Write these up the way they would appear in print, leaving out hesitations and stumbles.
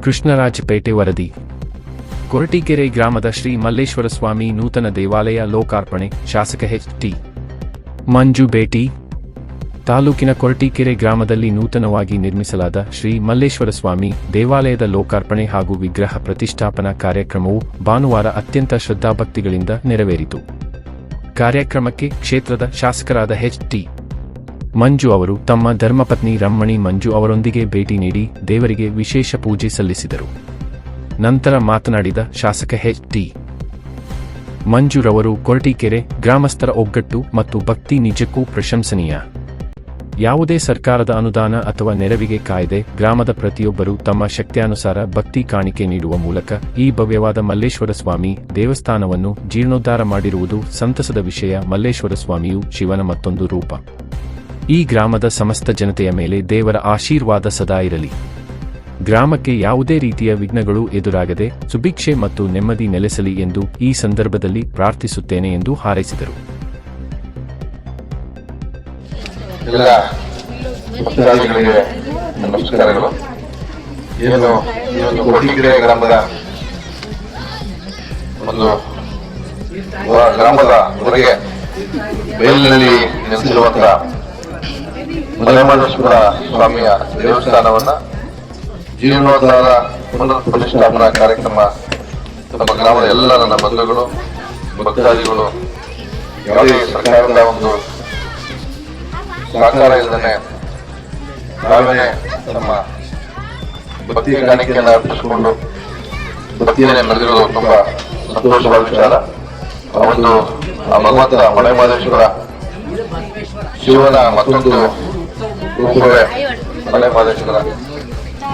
ಕೃಷ್ಣರಾಜಪೇಟೆ ವರದಿ. ಕೊರಟೀಕೆರೆ ಗ್ರಾಮದ ಶ್ರೀ ಮಲ್ಲೇಶ್ವರ ಸ್ವಾಮಿ ನೂತನ ದೇವಾಲಯ ಲೋಕಾರ್ಪಣೆ. ಶಾಸಕ ಎಚ್.ಟಿ. ಮಂಜು ಭೇಟಿ. ತಾಲೂಕಿನ ಕೊರಟೀಕೆರೆ ಗ್ರಾಮದಲ್ಲಿ ನೂತನವಾಗಿ ನಿರ್ಮಿಸಲಾದ ಶ್ರೀ ಮಲ್ಲೇಶ್ವರ ಸ್ವಾಮಿ ದೇವಾಲಯದ ಲೋಕಾರ್ಪಣೆ ಹಾಗೂ ವಿಗ್ರಹ ಪ್ರತಿಷ್ಠಾಪನಾ ಕಾರ್ಯಕ್ರಮವು ಭಾನುವಾರ ಅತ್ಯಂತ ಶ್ರದ್ಧಾಭಕ್ತಿಗಳಿಂದ ನೆರವೇರಿತು. ಕಾರ್ಯಕ್ರಮಕ್ಕೆ ಕ್ಷೇತ್ರದ ಶಾಸಕರಾದ ಎಚ್.ಟಿ. ಮಂಜು ಅವರು ತಮ್ಮ ಧರ್ಮಪತ್ನಿ ರಮ್ಮಣಿ ಮಂಜು ಅವರೊಂದಿಗೆ ಭೇಟಿ ನೀಡಿ ದೇವರಿಗೆ ವಿಶೇಷ ಪೂಜೆ ಸಲ್ಲಿಸಿದರು. ನಂತರ ಮಾತನಾಡಿದ ಶಾಸಕ ಎಚ್.ಟಿ. ಮಂಜುರವರು ಕೊರಟೀಕೆರೆ ಗ್ರಾಮಸ್ಥರ ಒಗ್ಗಟ್ಟು ಮತ್ತು ಭಕ್ತಿ ನಿಜಕ್ಕೂ ಪ್ರಶಂಸನೀಯ. ಯಾವುದೇ ಸರ್ಕಾರದ ಅನುದಾನ ಅಥವಾ ನೆರವಿಗೆ ಕಾಯದೆ ಗ್ರಾಮದ ಪ್ರತಿಯೊಬ್ಬರೂ ತಮ್ಮ ಶಕ್ತಿಯಾನುಸಾರ ಭಕ್ತಿ ಕಾಣಿಕೆ ನೀಡುವ ಮೂಲಕ ಈ ಭವ್ಯವಾದ ಮಲ್ಲೇಶ್ವರ ಸ್ವಾಮಿ ದೇವಸ್ಥಾನವನ್ನು ಜೀರ್ಣೋದ್ಧಾರ ಮಾಡಿರುವುದು ಸಂತಸದ ವಿಷಯ. ಮಲ್ಲೇಶ್ವರ ಸ್ವಾಮಿಯು ಶಿವನ ಮತ್ತೊಂದು ರೂಪ. ಈ ಗ್ರಾಮದ ಸಮಸ್ತ ಜನತೆಯ ಮೇಲೆ ದೇವರ ಆಶೀರ್ವಾದ ಸದಾ ಇರಲಿ. ಗ್ರಾಮಕ್ಕೆ ಯಾವುದೇ ರೀತಿಯ ವಿಘ್ನಗಳು ಎದುರಾಗದೆ ಸುಭಿಕ್ಷೆ ಮತ್ತು ನೆಮ್ಮದಿ ನೆಲೆಸಲಿ ಎಂದು ಈ ಸಂದರ್ಭದಲ್ಲಿ ಪ್ರಾರ್ಥಿಸುತ್ತೇನೆ ಎಂದು ಹಾರೈಸಿದರು. ಎಲ್ಲ ಭಕ್ತಾದಿಗಳಿಗೆ ನಮಸ್ಕಾರಗಳು. ಏನು ಈ ಒಂದು ಕೊರಟೀಕೆರೆ ಗ್ರಾಮದ ಒಂದು ಗ್ರಾಮದ ಹೊರಗೆ ಬೇಲಿನಲ್ಲಿ ನೆಲೆಸಿರುವಂತಹ ಮಲೆಮಹದೇಶ್ವರ ಸ್ವಾಮಿಯ ದೇವಸ್ಥಾನವನ್ನ ಜೀರ್ಣೋದ್ಧಾರ ಪುನರ್ ಪ್ರತಿಷ್ಠಾಪನಾ ಕಾರ್ಯಕ್ರಮ ನಮ್ಮ ಗ್ರಾಮದ ಎಲ್ಲ ನನ್ನ ಬಂಧುಗಳು ಭಕ್ತಾದಿಗಳು ಯಾವುದೇ ಸರ್ಕಾರದ ಒಂದು ಸಹಕಾರ ಇಲ್ಲದೆ ನಾವೇ ನಮ್ಮ ಭಕ್ತಿ ಕಾಣಿಕೆಯನ್ನು ಅರ್ಪಿಸಿಕೊಂಡು ಭಕ್ತಿಯನ್ನೇ ಮೆರೆದಿರೋದು ತುಂಬಾ ಸಂತೋಷವಾದ ವಿಚಾರ. ಆ ಭಗವಂತ ಮಲೆಮಹದೇಶ್ವರ ಶಿವನ ಮತ್ತೊಂದು ರೂಪವೇ ಮಲೆಮಹದೇಶ್ವರ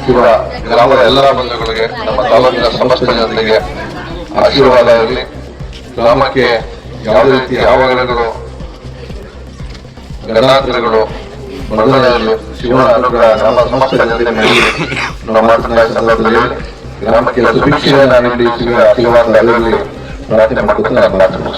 ಶಿವ ಗ್ರಾಮದ ಎಲ್ಲ ಬಂಧುಗಳಿಗೆ ನಮ್ಮ ತಾಲೂಕಿನ ಸಮಸ್ತ ಜನತೆಗೆ ಆಶೀರ್ವಾದ ಇರಲಿ. ಗ್ರಾಮಕ್ಕೆ ಯಾವುದೇ ರೀತಿ ಯಾವ ಗಣಾಂತರಗಳು ಬರಲಿರಲಿ. ಶಿವನ ಅನುಗ್ರಹ ನಮ್ಮ ಸಮಸ್ತ ಜನತೆ ಮೇಲೆ ನಮ್ಮ ಸಂದರ್ಭದಲ್ಲಿ ಗ್ರಾಮಕ್ಕೆ ಸುಭಿಕ್ಷೆಯನ್ನು ನೀಡಿ ಶಿವ ಆಶೀರ್ವಾದ ಪ್ರಾರ್ಥನೆ ಮಾಡುತ್ತಾ ನಾನು